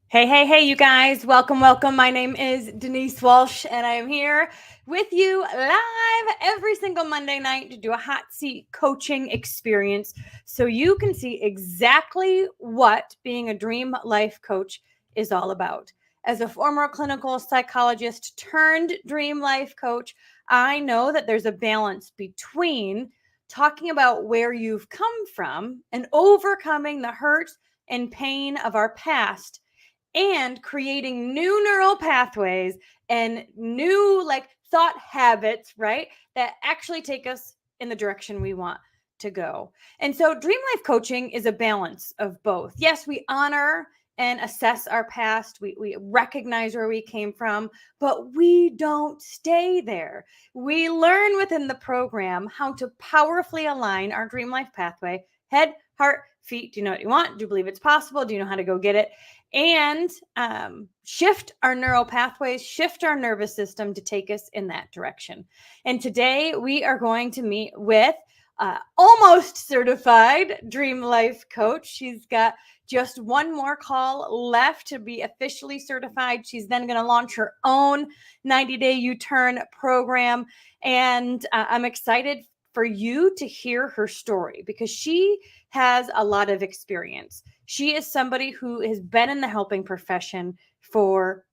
Hey, you guys. Welcome. My name is Denise Walsh, and I am here with you live every single Monday night to do a hot seat coaching experience so you can see exactly what being a dream life coach is all about. As a former clinical psychologist turned dream life coach, I know that there's a balance between talking about where you've come from and overcoming the hurt and pain of our past and creating new neural pathways and new thought habits, right? That actually take us in the direction we want to go. And so dream life coaching is a balance of both. Yes, we honor and assess our past. We recognize where we came from, but we don't stay there. We learn within the program how to powerfully align our dream life pathway, head, heart, feet. Do you know what you want? Do you believe it's possible? Do you know how to go get it? And shift our neural pathways, shift our nervous system to take us in that direction. And today we are going to meet with almost certified dream life coach. She's got just one more call left to be officially certified. She's then going to launch her own 90-day U-turn program. And I'm excited for you to hear her story because she has a lot of experience. She is somebody who has been in the helping profession for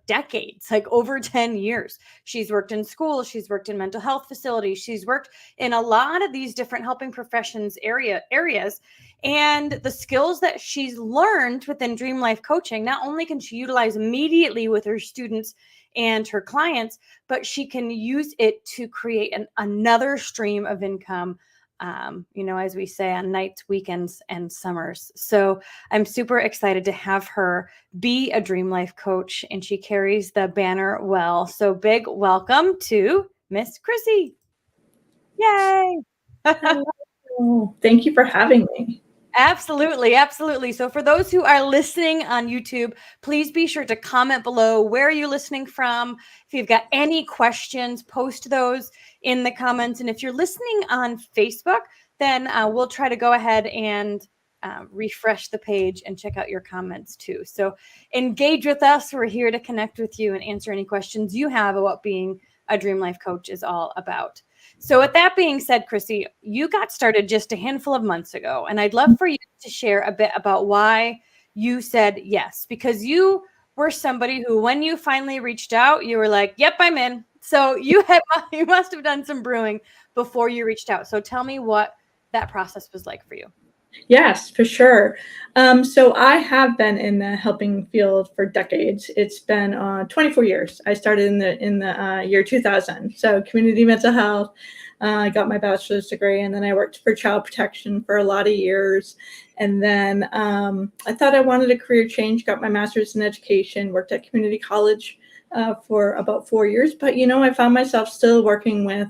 decades, like over 10 years. She's worked in schools, she's worked in mental health facilities, she's worked in a lot of these different helping professions areas. And the skills that she's learned within Dream Life Coaching, not only can she utilize immediately with her students and her clients, but she can use it to create another stream of income, as we say, on nights, weekends, and summers. So I'm super excited to have her be a dream life coach, and she carries the banner well. So big welcome to Miss Chrissy. Yay. Hello. Thank you for having me. Absolutely. So for those who are listening on YouTube, please be sure to comment below where you're listening from. If you've got any questions, post those in the comments. And if you're listening on Facebook, then we'll try to go ahead and refresh the page and check out your comments too. So engage with us. We're here to connect with you and answer any questions you have about what being a Dream Life Coach is all about. So with that being said, Chrissy, you got started just a handful of months ago, and I'd love for you to share a bit about why you said yes, because you were somebody who, when you finally reached out, you were like, yep, I'm in. So you must have done some brewing before you reached out. So tell me what that process was like for you. Yes, for sure. So I have been in the helping field for decades. It's been 24 years. I started in the year 2000. So community mental health. I got my bachelor's degree, and then I worked for child protection for a lot of years. And then I thought I wanted a career change. Got my master's in education. Worked at community college for about 4 years. But, I found myself still working with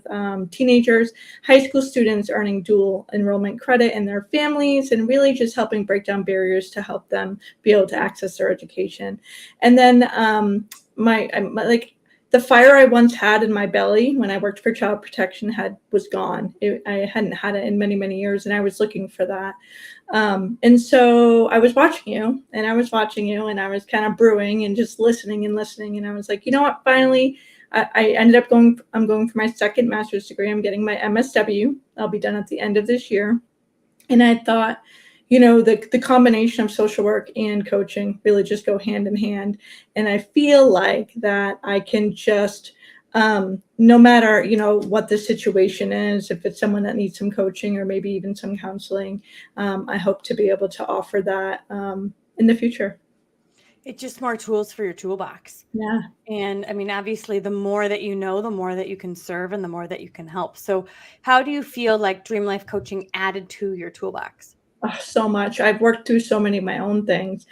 teenagers, high school students earning dual enrollment credit and their families, and really just helping break down barriers to help them be able to access their education. And then the fire I once had in my belly when I worked for child protection was gone. I hadn't had it in many, many years, and I was looking for that. And so I was watching you, and I was kind of brewing and just listening. And I was like, you know what, finally, I ended up I'm going for my second master's degree. I'm getting my MSW. I'll be done at the end of this year. And I thought, the combination of social work and coaching really just go hand in hand. And I feel like that I can just, no matter, what the situation is, if it's someone that needs some coaching or maybe even some counseling, I hope to be able to offer that in the future. It's just more tools for your toolbox. Yeah. And I mean, obviously, the more that you know, the more that you can serve and the more that you can help. So how do you feel like Dream Life Coaching added to your toolbox? Oh, so much. I've worked through so many of my own things.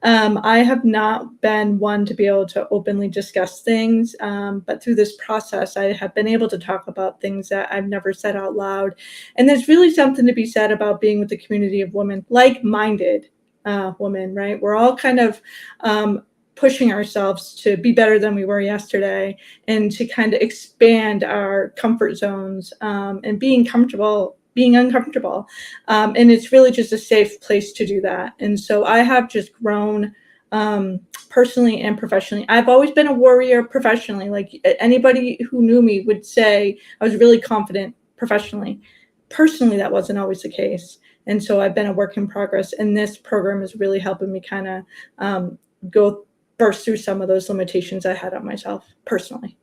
I have not been one to be able to openly discuss things, but through this process, I have been able to talk about things that I've never said out loud. And there's really something to be said about being with the community of women, like-minded women, right? We're all kind of pushing ourselves to be better than we were yesterday and to kind of expand our comfort zones and being uncomfortable. And it's really just a safe place to do that. And so I have just grown personally and professionally. I've always been a warrior professionally. Like anybody who knew me would say I was really confident professionally. Personally, that wasn't always the case. And so I've been a work in progress. And this program is really helping me kind of go burst through some of those limitations I had on myself personally.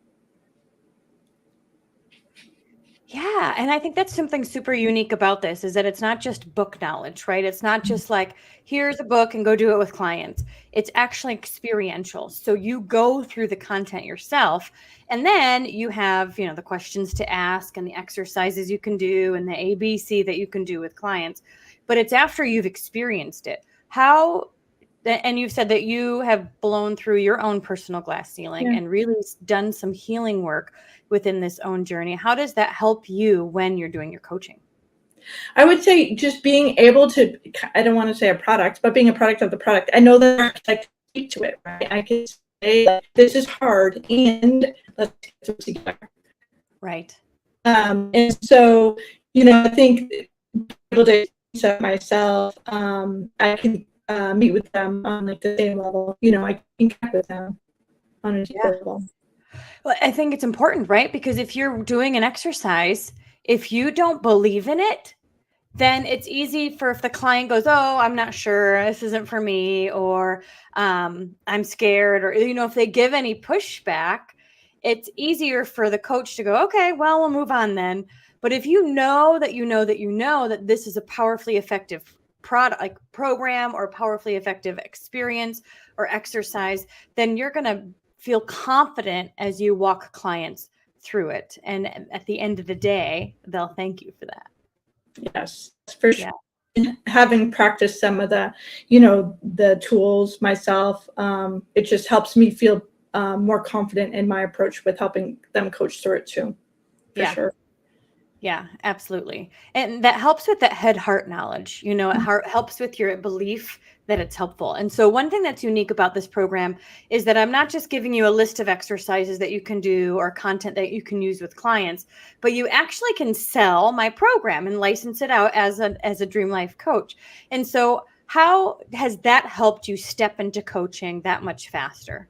Yeah. And I think that's something super unique about this is that it's not just book knowledge, right? It's not just like, here's a book and go do it with clients. It's actually experiential. So you go through the content yourself, and then you have, the questions to ask and the exercises you can do and the ABC that you can do with clients. But it's after you've experienced it. And you've said that you have blown through your own personal glass ceiling and really done some healing work within this own journey. How does that help you when you're doing your coaching? I would say just being able to, I don't want to say a product, but being a product of the product. I know that I can speak to it, right? I can say, this is hard and let's get through it together. Right. And so, I think able to set myself, I can meet with them on like the same level. I can connect with them on a deeper level. Well, I think it's important, right? Because if you're doing an exercise, if you don't believe in it, then it's easy for if the client goes, oh, I'm not sure, this isn't for me, or I'm scared, or, if they give any pushback, it's easier for the coach to go, okay, well, we'll move on then. But if you know that this is a powerfully effective product, like program or powerfully effective experience or exercise, then you're going to feel confident as you walk clients through it. And at the end of the day, they'll thank you for that. Yes, for sure. Yeah. Having practiced some of the tools myself, it just helps me feel more confident in my approach with helping them coach through it too. For sure. Yeah, absolutely. And that helps with that heart knowledge. It helps with your belief that it's helpful. And so one thing that's unique about this program is that I'm not just giving you a list of exercises that you can do or content that you can use with clients, but you actually can sell my program and license it out as a Dream Life coach. And so how has that helped you step into coaching that much faster?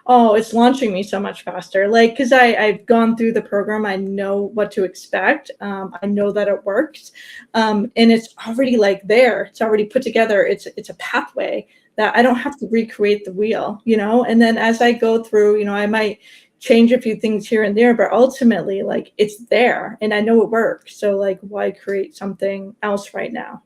Oh, it's launching me so much faster. Like, because I've gone through the program, I know what to expect. I know that it works, and it's already like there. It's already put together. It's a pathway that I don't have to recreate the wheel, And then as I go through, I might change a few things here and there, but ultimately, like, it's there, and I know it works. So, like, why create something else right now?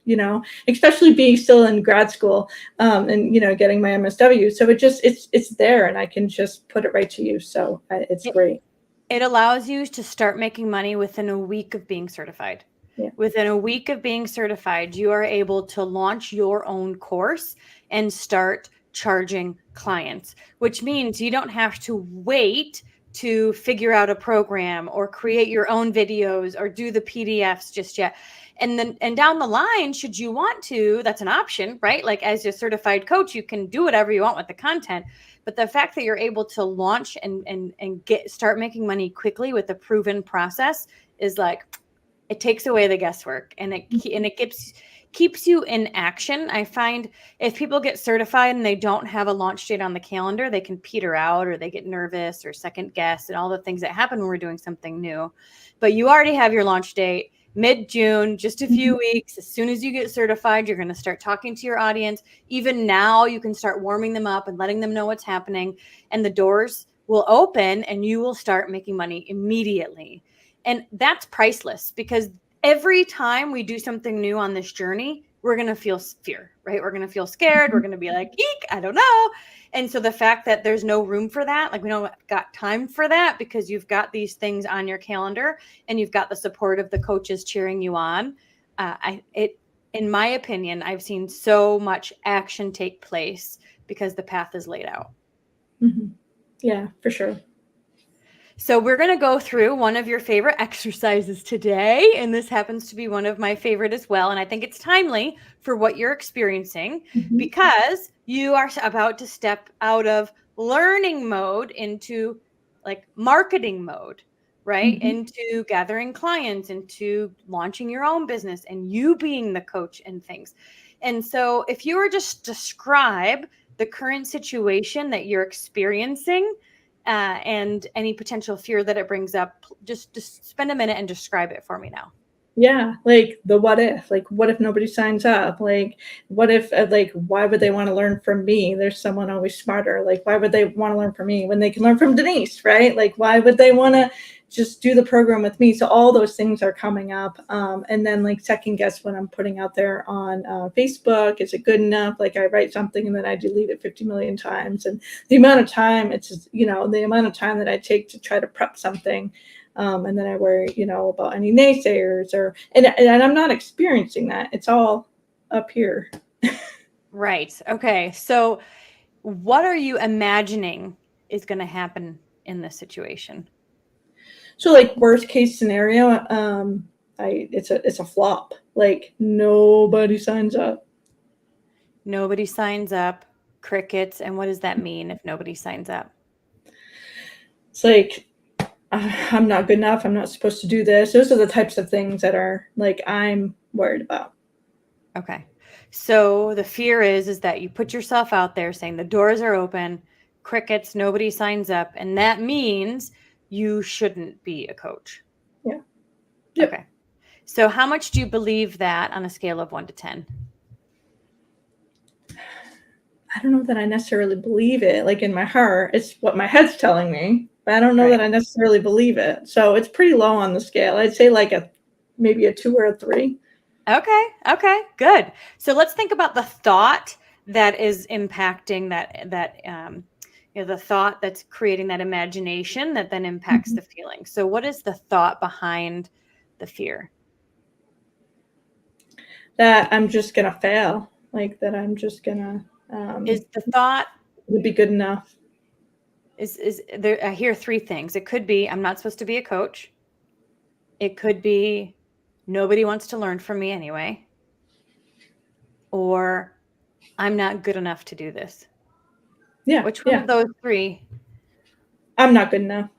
Especially being still in grad school, and getting my MSW. So it's there, and I can just put it right to use. So it's great. It allows you to start making money within a week of being certified. Yeah. Within a week of being certified, you are able to launch your own course and start charging clients, which means you don't have to wait to figure out a program or create your own videos or do the PDFs just yet. And down the line, should you want to, that's an option, right? Like as a certified coach, you can do whatever you want with the content. But the fact that you're able to launch and start making money quickly with a proven process is like, it takes away the guesswork, and it keeps you in action. I find if people get certified and they don't have a launch date on the calendar, they can peter out or they get nervous or second guess and all the things that happen when we're doing something new. But you already have your launch date mid-June, just a few weeks. As soon as you get certified, you're going to start talking to your audience. Even now, you can start warming them up and letting them know what's happening, and the doors will open and you will start making money immediately. And that's priceless, because every time we do something new on this journey, we're going to feel fear, right? We're going to feel scared. We're going to be like, eek, I don't know. And so the fact that there's no room for that, like we don't got time for that, because you've got these things on your calendar and you've got the support of the coaches cheering you on. In my opinion, I've seen so much action take place because the path is laid out. Mm-hmm. Yeah, for sure. So we're going to go through one of your favorite exercises today, and this happens to be one of my favorite as well. And I think it's timely for what you're experiencing, because you are about to step out of learning mode into like marketing mode, right? Into gathering clients, into launching your own business, and you being the coach and things. And so if you were just describe the current situation that you're experiencing and any potential fear that it brings up. Just spend a minute and describe it for me now. Yeah, like the what if, like what if nobody signs up? Like what if like why would they want to learn from me? There's someone always smarter. Like why would they want to learn from me when they can learn from Denise, right? Like why would they want to just do the program with me? So all those things are coming up. And then like second guess when I'm putting out there on Facebook, is it good enough? Like I write something and then I delete it 50 million times. And the amount of time it's just, the amount of time that I take to try to prep something. And then I worry, about any naysayers and I'm not experiencing that. It's all up here. Right. Okay. So what are you imagining is going to happen in this situation? So like worst case scenario, it's a flop. Like nobody signs up. Nobody signs up, crickets. And what does that mean if nobody signs up? It's like, I'm not good enough. I'm not supposed to do this. Those are the types of things that are like, I'm worried about. Okay. So the fear is that you put yourself out there saying the doors are open, crickets, nobody signs up. And that means you shouldn't be a coach. Yeah. Yep. Okay. So how much do you believe that on a scale of 1 to 10? I don't know that I necessarily believe it. Like in my heart, it's what my head's telling me, but I don't know that I necessarily believe it. So it's pretty low on the scale. I'd say like maybe a 2 or a 3. Okay, good. So let's think about the thought that is impacting that the thought that's creating that imagination that then impacts the feeling. So what is the thought behind the fear? That I'm just gonna fail. Like that I'm just gonna Is the thought be good enough? is there? I hear 3 things. It could be I'm not supposed to be a coach. It could be nobody wants to learn from me anyway. Or I'm not good enough to do this. Yeah. Which one of those 3? I'm not good enough.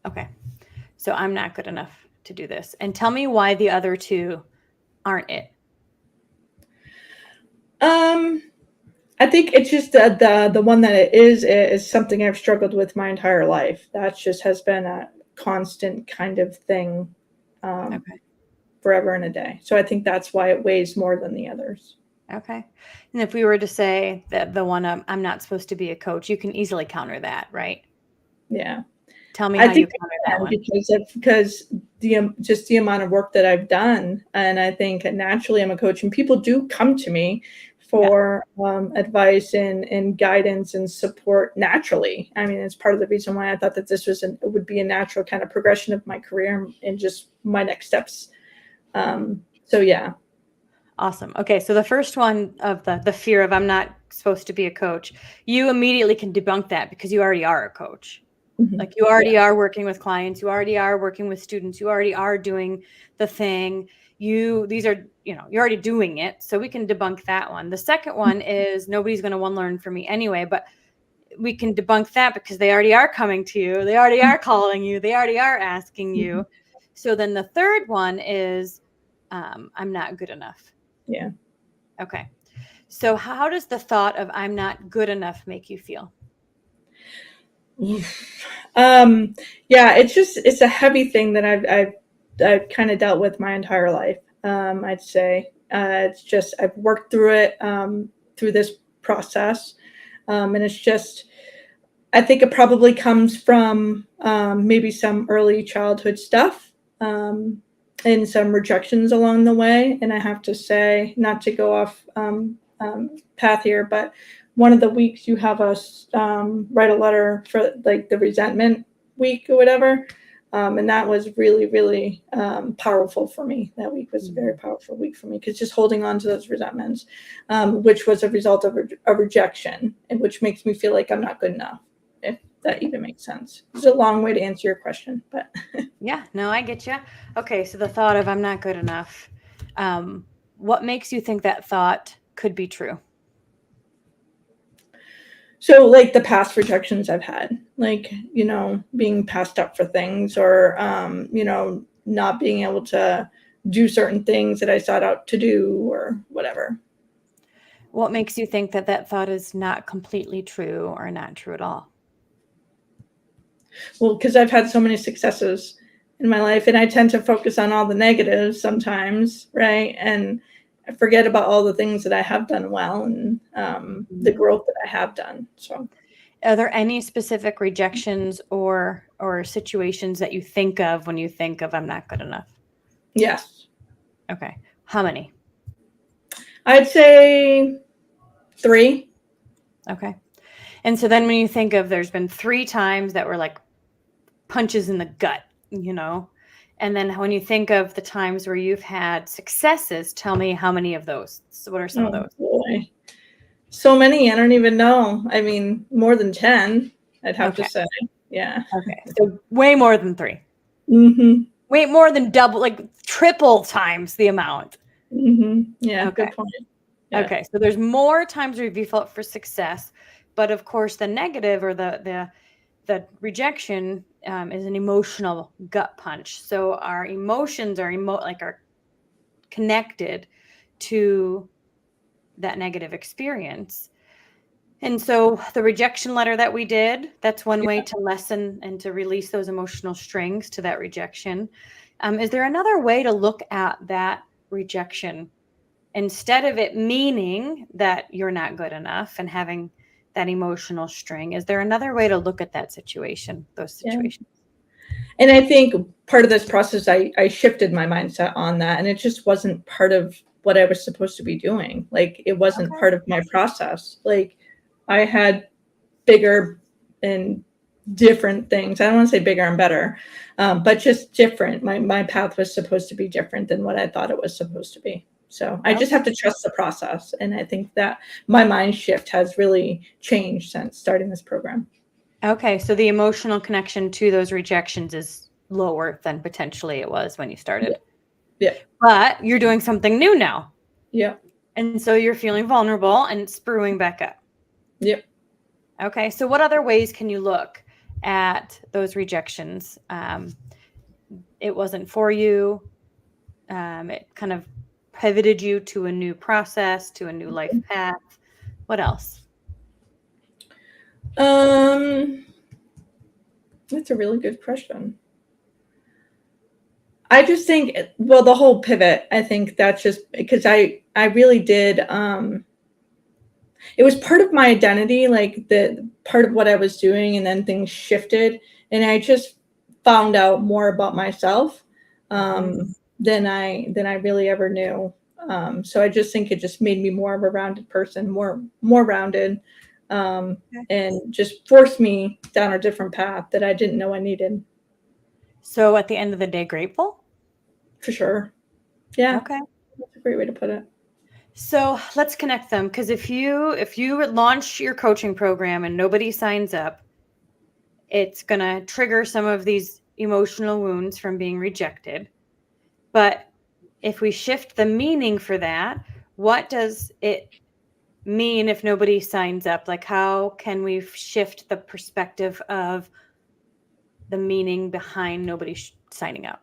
Okay. So I'm not good enough to do this. And tell me why the other 2 aren't it. I think it's just the one that it is something I've struggled with my entire life. That just has been a constant kind of thing forever and a day. So I think that's why it weighs more than the others. Okay. And if we were to say that the one I'm not supposed to be a coach, you can easily counter that, right? Yeah. Tell me how you counter that one. Because the amount of work that I've done, and I think naturally I'm a coach, and people do come to me for advice and guidance and support naturally. I mean, it's part of the reason why I thought that this would be a natural kind of progression of my career and just my next steps. So yeah. Awesome. Okay. So the first one of the fear of I'm not supposed to be a coach, you immediately can debunk that because you already are a coach. Mm-hmm. Like you already are working with clients. You already are working with students. You already are doing the thing. You're already doing it. So we can debunk that one. The second one is nobody's going to want to learn from me anyway, but we can debunk that because they already are coming to you. They already are calling you. They already are asking you. So then the third one is I'm not good enough. Yeah. Okay. So how does the thought of I'm not good enough make you feel? Yeah, it's a heavy thing that I've kind of dealt with my entire life. I'd say it's just I've worked through it through this process, and it's just I think it probably comes from maybe some early childhood stuff and some rejections along the way. And I have to say, not to go off path here, but one of the weeks you have us write a letter for like the resentment week or whatever. And that was really, really powerful for me. That week was a very powerful week for me because just holding on to those resentments, which was a result of a rejection, and which makes me feel like I'm not good enough, if that even makes sense. It's a long way to answer your question, but yeah, no, I get you. Okay, so the thought of I'm not good enough. What makes you think that thought could be true? So like the past rejections I've had, like, being passed up for things or, not being able to do certain things that I sought out to do or whatever. What makes you think that that thought is not completely true or not true at all? Well, because I've had so many successes in my life, and I tend to focus on all the negatives sometimes, right? And I forget about all the things that I have done well, and the growth that I have done. So, Are there any specific rejections or situations that you think of when you think of I'm not good enough? yes, Okay. How many? I'd say 3. Okay. And so then when you think of there's been 3 times that were like punches in the gut, and then when you think of the times where you've had successes, tell me how many of those. So what are some of Oh those? boy, so many. I don't even know. I mean, more than 10. I'd have to Okay. say. Yeah. Okay. So way more than 3. Mhm. Way more than double, like triple times the amount. Mhm. Yeah. Okay. Good point. Yeah. Okay. So there's more times where you felt for success, but of course the negative or the rejection is an emotional gut punch. So our emotions are are connected to that negative experience. And so the rejection letter that we did, that's one way Yeah. to lessen and to release those emotional strings to that rejection. Is there another way to look at that rejection instead of it meaning that you're not good enough and having that emotional string? Is there another way to look at that situation, those Yeah. situations? And I think part of this process, I shifted my mindset on that, and it just wasn't part of what I was supposed to be doing. Like, it wasn't Okay. part of my process. Like, I had bigger and different things. I don't want to say bigger and better, but just different. My path was supposed to be different than what I thought it was supposed to be. So I just have Okay. to trust the process. And I think that my mind shift has really changed since starting this program. Okay. So the emotional connection to those rejections is lower than potentially it was when you Yeah. started. Yeah. But you're doing something new now. Yeah. And so you're feeling vulnerable and it's brewing back up. Yep. Okay. So what other ways can you look at those rejections? It wasn't for you. It kind of pivoted you to a new process, to a new life path. What else? Um, that's a really good question. I just think, well, the whole pivot, I think that's just because I really did, it was part of my identity, like the part of what I was doing, and then things shifted, and I just found out more about myself, Mhm. than I really ever knew. So I just think it just made me more of a rounded person, more rounded, um, Okay. and just forced me down a different path that I didn't know I needed. So at the end of the day, grateful? For sure. Yeah, Okay. that's a great way to put it. So let's connect them because if you launch your coaching program and nobody signs up, it's going to trigger some of these emotional wounds from being rejected. But if we shift the meaning for that, what does it mean if nobody signs up? Like, how can we shift the perspective of the meaning behind nobody signing up?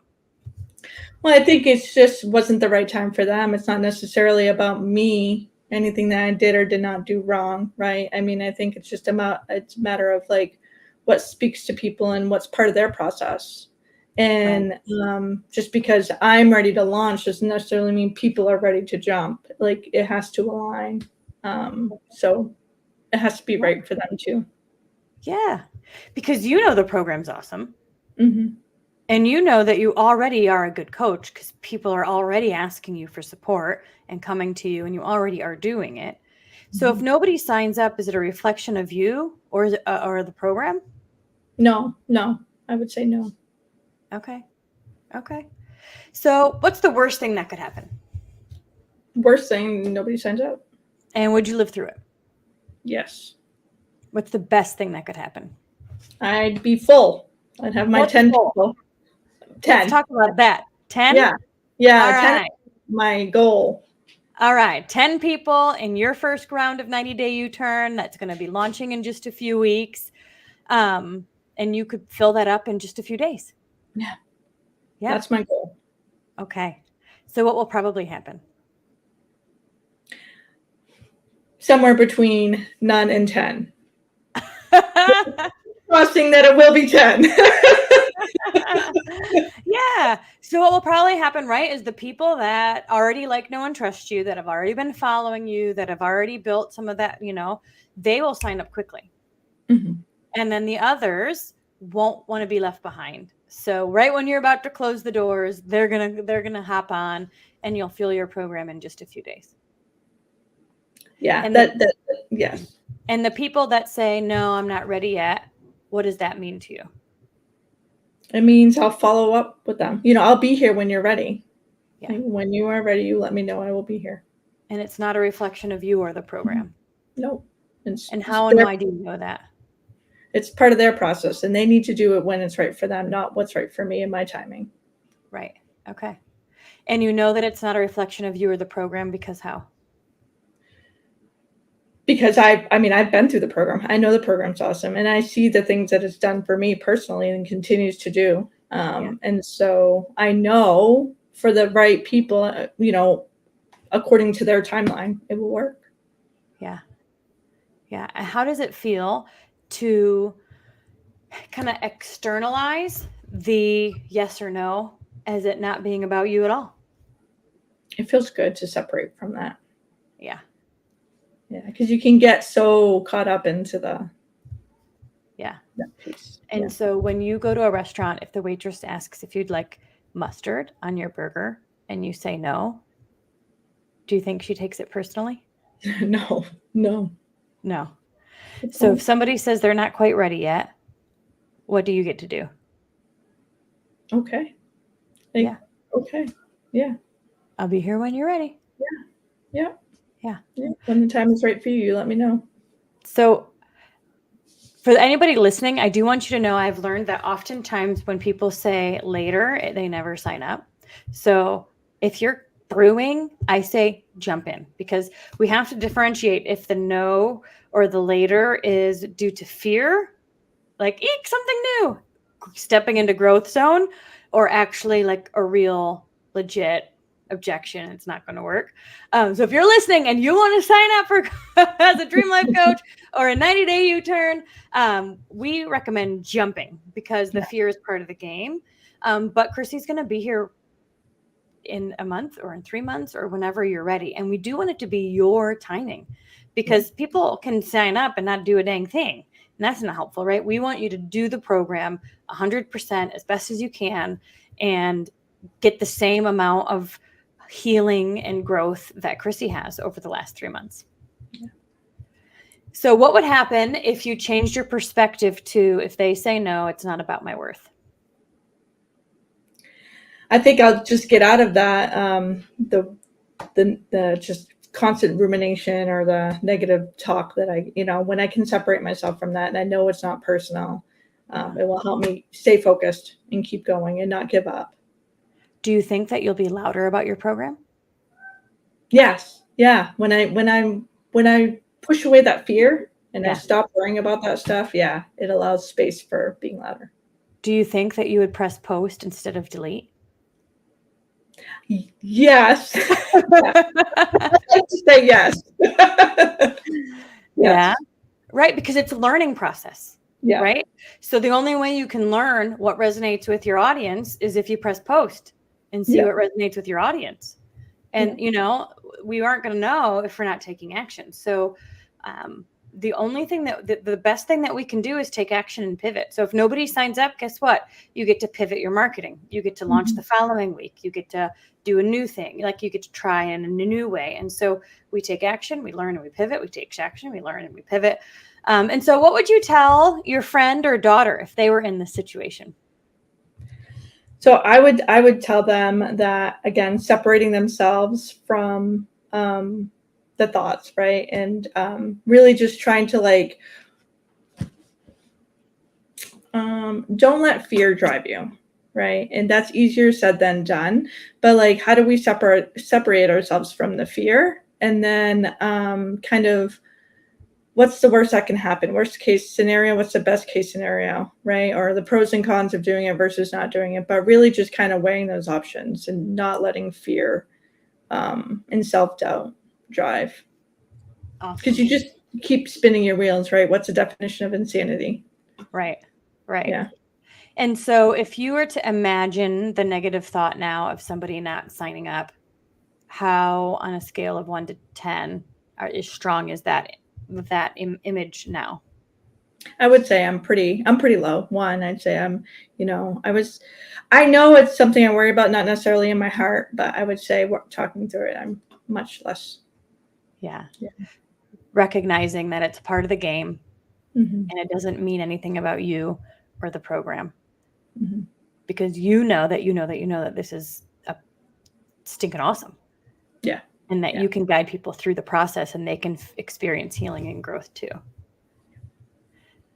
Well, I think it's just wasn't the right time for them. It's not necessarily about me, anything that I did or did not do wrong, right? I mean, I think it's just it's a matter of like what speaks to people and what's part of their process. Right. And just because I'm ready to launch doesn't necessarily mean people are ready to jump. Like, it has to align. So it has to be Yeah. right for them too. Yeah. Because you know the program's awesome. Hmm. And you know that you already are a good coach because people are already asking you for support and coming to you, and you already are doing it. So if nobody signs up, is it a reflection of you or is it, or the program? No, no, I would say no. Okay. Okay. So what's the worst thing that could happen? Worst thing, nobody signs up. And would you live through it? Yes. What's the best thing that could happen? I'd be full. I'd have my What's 10 full? people. Let's 10. talk about that. 10? Yeah. Yeah, All 10 is right. my goal. All right. 10 people in your first round of 90-day U-turn. That's going to be launching in just a few weeks. And you could fill that up in just a few days. Yeah, Yeah. that's my goal. Okay. So what will probably happen? somewhere between none and 10. Trusting that it will be 10. Yeah. So what will probably happen, right, is the people that already like, know, and trust you, that have already been following you, that have already built some of that, they will sign up quickly. Mm-hmm. And then the others won't want to be left behind. So right when you're about to close the doors, they're gonna hop on, and you'll feel your program in just a few days. Yeah. And yes. And the people that say, no, I'm not ready yet, what does that mean to you? It means I'll follow up with them. I'll be here when you're ready. Yeah. When you are ready, you let me know. I will be here. And it's not a reflection of you or the program. No. And how and why do you know that? It's part of their process, and they need to do it when it's right for them, not what's right for me and my timing. Right. Okay. And you know that it's not a reflection of you or the program because how? Because I've been through the program. I know the program's awesome, and I see the things that it's done for me personally and continues to do. And so I know for the right people, according to their timeline, it will work. Yeah. Yeah. And how does it feel to kind of externalize the yes or no as it not being about you at all? It feels good to separate from that. Yeah. Yeah, because you can get so caught up into that piece. And so when you go to a restaurant, if the waitress asks if you'd like mustard on your burger and you say no, do you think she takes it personally? No. So if somebody says they're not quite ready yet, what do you get to do? Okay. Yeah. Okay. Yeah. I'll be here when you're ready. Yeah. Yeah. When the time is right for you, you let me know. So for anybody listening, I do want you to know I've learned that oftentimes when people say later, they never sign up. So if you're brewing, I say jump in, because we have to differentiate if the no or the later is due to fear, like eek, something new, stepping into growth zone, or actually like a real legit objection. It's not going to work. So if you're listening and you want to sign up for as a Dream Life coach or a 90-day U-turn, we recommend jumping, because the fear is part of the game. But Chrissy's going to be here in a month or in 3 months or whenever you're ready. And we do want it to be your timing, because people can sign up and not do a dang thing. And that's not helpful, right? We want you to do the program 100% as best as you can and get the same amount of healing and growth that Chrissy has over the last 3 months. Yeah. So what would happen if you changed your perspective to, if they say no, it's not about my worth? I think I'll just get out of that, the just constant rumination or the negative talk that when I can separate myself from that and I know it's not personal, it will help me stay focused and keep going and not give up. Do you think that you'll be louder about your program? Yes. Yeah. When I push away that fear and I stop worrying about that stuff, it allows space for being louder. Do you think that you would press post instead of delete? Yes. I'd like to say yes. Yeah. Right. Because it's a learning process. Yeah. Right. So the only way you can learn what resonates with your audience is if you press post and see what resonates with your audience. And, we aren't going to know if we're not taking action. So the only thing the best thing that we can do is take action and pivot. So if nobody signs up, guess what? You get to pivot your marketing. You get to launch the following week. You get to do a new thing. Like you get to try in a new way. And so we take action, we learn and we pivot. We take action, we learn and we pivot. And so what would you tell your friend or daughter if they were in this situation? So I would tell them that, again, separating themselves from the thoughts, right? And really just trying to don't let fear drive you, right? And that's easier said than done. But how do we separate ourselves from the fear? And then kind of, what's the worst that can happen? Worst case scenario, what's the best case scenario, right? Or the pros and cons of doing it versus not doing it, but really just kind of weighing those options and not letting fear and self-doubt drive. Awesome. Because you just keep spinning your wheels, right? What's the definition of insanity? Right. Yeah. And so if you were to imagine the negative thought now of somebody not signing up, how on a scale of 1 to 10 is strong is that image now? I would say I'm pretty low. 1, I'd say I'm, I know it's something I worry about, not necessarily in my heart, but I would say talking through it, I'm much less. Yeah. Recognizing that it's part of the game and it doesn't mean anything about you or the program. Because you know that this is a stinking awesome. Yeah. And that you can guide people through the process and they can experience healing and growth too.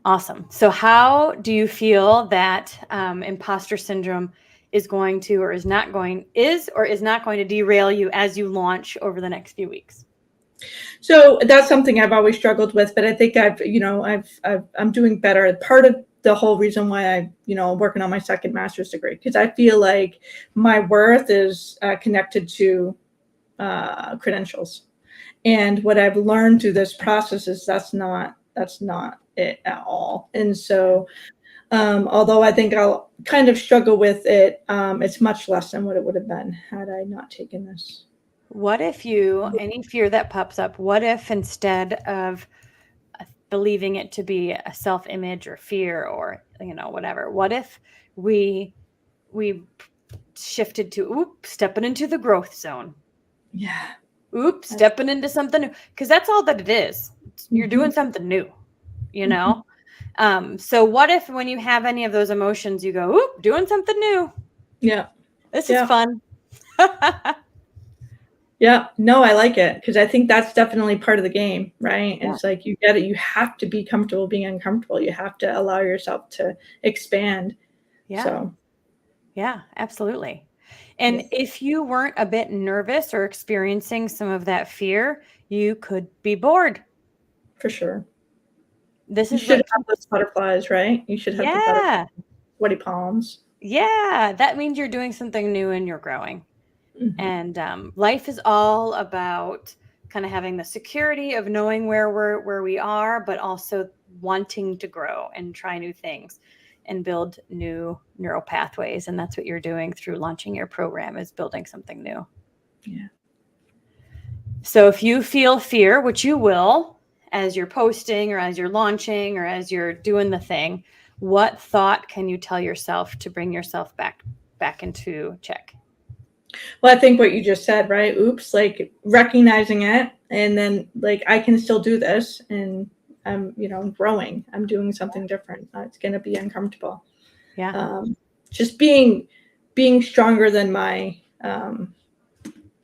Awesome. So how do you feel that imposter syndrome is going to, or is not going to derail you as you launch over the next few weeks? So that's something I've always struggled with, but I think I'm doing better. Part of the whole reason why I'm working on my second master's degree, because I feel like my worth is connected to credentials. And what I've learned through this process is that's not it at all. And so, although I think I'll kind of struggle with it, it's much less than what it would have been had I not taken this. What if any fear that pops up, what if instead of believing it to be a self-image or fear or, whatever, what if we shifted to, stepping into the growth zone? Yeah. Stepping into something new. Because that's all that it is. You're doing something new, So what if when you have any of those emotions, you go, doing something new. Yeah. This is fun. Yeah, no, I like it because I think that's definitely part of the game, right? Yeah. It's like you get it. You have to be comfortable being uncomfortable. You have to allow yourself to expand. Yeah. So. Yeah, absolutely. And if you weren't a bit nervous or experiencing some of that fear, you could be bored. For sure. This you is should have those butterflies, right? You should have the butterflies, sweaty palms. Yeah, that means you're doing something new and you're growing. And life is all about kind of having the security of knowing where we are, but also wanting to grow and try new things and build new neural pathways. And that's what you're doing through launching your program, is building something new. Yeah. So if you feel fear, which you will, as you're posting or as you're launching or as you're doing the thing, what thought can you tell yourself to bring yourself back into check? Well, I think what you just said, right? Oops, like recognizing it, and then like I can still do this, and I'm growing. I'm doing something different. It's going to be uncomfortable. Yeah. Just being stronger than my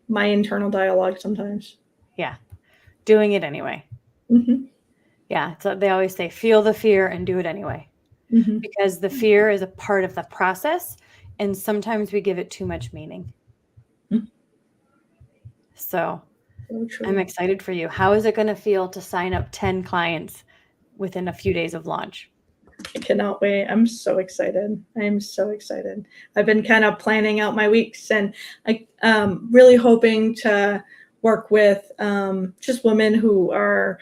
my internal dialogue sometimes. Yeah. Doing it anyway. Yeah. So they always say, feel the fear and do it anyway. Because the fear is a part of the process. And sometimes we give it too much meaning. So I'm excited for you. How is it going to feel to sign up 10 clients within a few days of launch? I cannot wait. I'm so excited. I'm so excited. I've been kind of planning out my weeks, and I'm really hoping to work with just women who are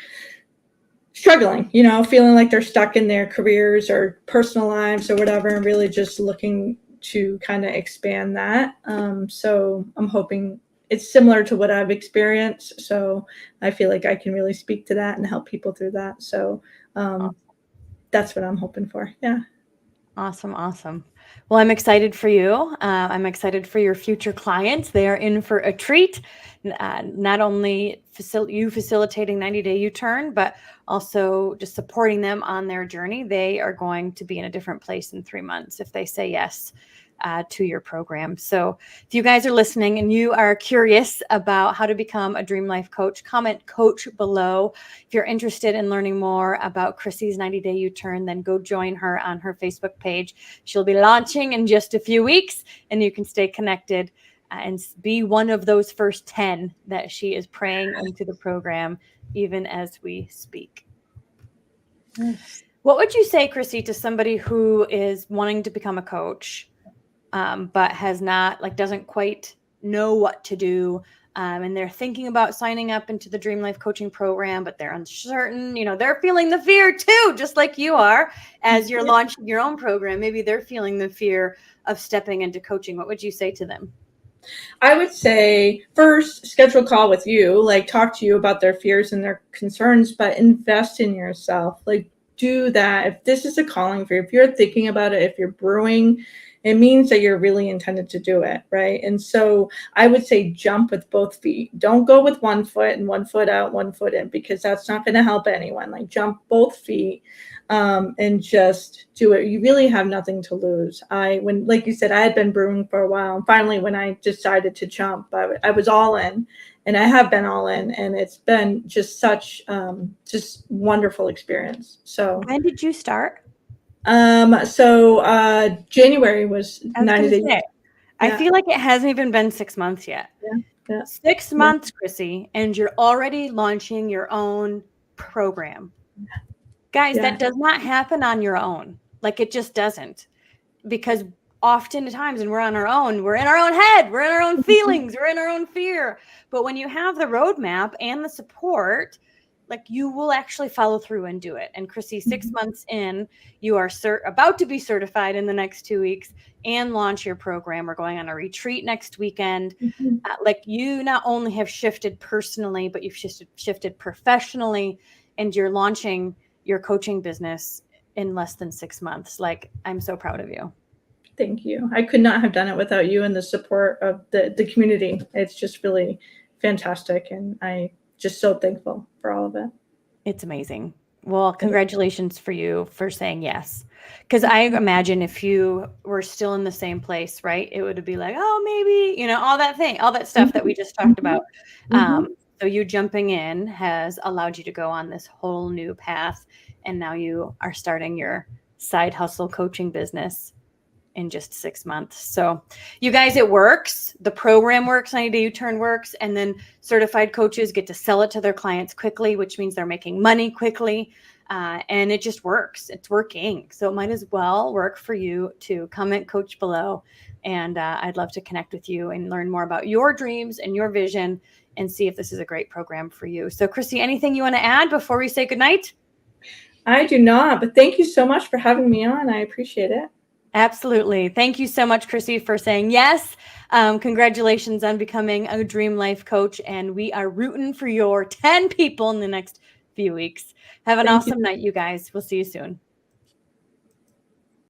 struggling, feeling like they're stuck in their careers or personal lives or whatever, and really just looking to kind of expand that. So I'm hoping it's similar to what I've experienced. So I feel like I can really speak to that and help people through that. So that's what I'm hoping for. Yeah. Awesome. Well, I'm excited for you. I'm excited for your future clients. They are in for a treat. Not only you facilitating 90-day U-turn, but also just supporting them on their journey. They are going to be in a different place in 3 months if they say yes to your program. So if you guys are listening and you are curious about how to become a Dream Life Coach, comment coach below. If you're interested in learning more about Chrissy's 90-day U-turn, then go join her on her Facebook page. She'll be launching in just a few weeks, and you can stay connected and be one of those first 10 that she is praying into the program, even as we speak. Yes. What would you say, Chrissy, to somebody who is wanting to become a coach, but has not, doesn't quite know what to do, and they're thinking about signing up into the Dream Life Coaching Program, but they're uncertain. They're feeling the fear too, just like you are as you're launching your own program. Maybe they're feeling the fear of stepping into coaching. What would you say to them? I would say first schedule a call with you, like talk to you about their fears and their concerns, but invest in yourself. Like do that. If this is a calling for you, if you're thinking about it, if you're brewing, it means that you're really intended to do it, right? And so I would say jump with both feet. Don't go with one foot and one foot out, one foot in, because that's not going to help anyone. Like jump both feet and just do it. You really have nothing to lose. Like you said, I had been brewing for a while, and finally when I decided to jump, I was all in, and I have been all in, and it's been just such just wonderful experience. So when did you start? January was 90 days. Yeah. I feel like it hasn't even been 6 months yet. Yeah. 6 months, Chrissy, and you're already launching your own program. Guys, that does not happen on your own. Like it just doesn't, because oftentimes, and we're on our own, we're in our own head, we're in our own feelings, we're in our own fear. But when you have the roadmap and the support, like you will actually follow through and do it. And Chrissy, 6 months in, you are about to be certified in the next 2 weeks and launch your program. We're going on a retreat next weekend. Like you not only have shifted personally, but you've shifted professionally, and you're launching your coaching business in less than 6 months. Like I'm so proud of you. Thank you. I could not have done it without you and the support of the community. It's just really fantastic, and I just so thankful for all of it. It's amazing. Well, congratulations for you for saying yes. Because I imagine if you were still in the same place, right, it would be like, oh, maybe, all that stuff that we just talked about. So you jumping in has allowed you to go on this whole new path. And now you are starting your side hustle coaching business in just 6 months. So you guys, it works. The program works, 90-day U-turn works. And then certified coaches get to sell it to their clients quickly, which means they're making money quickly. And it just works. It's working. So it might as well work for you to comment coach below. And I'd love to connect with you and learn more about your dreams and your vision and see if this is a great program for you. So Chrissy, anything you want to add before we say goodnight? I do not, but thank you so much for having me on. I appreciate it. Absolutely. Thank you so much, Chrissy, for saying yes. Congratulations on becoming a Dream Life coach. And we are rooting for your 10 people in the next few weeks. Have an awesome night, you guys. We'll see you soon.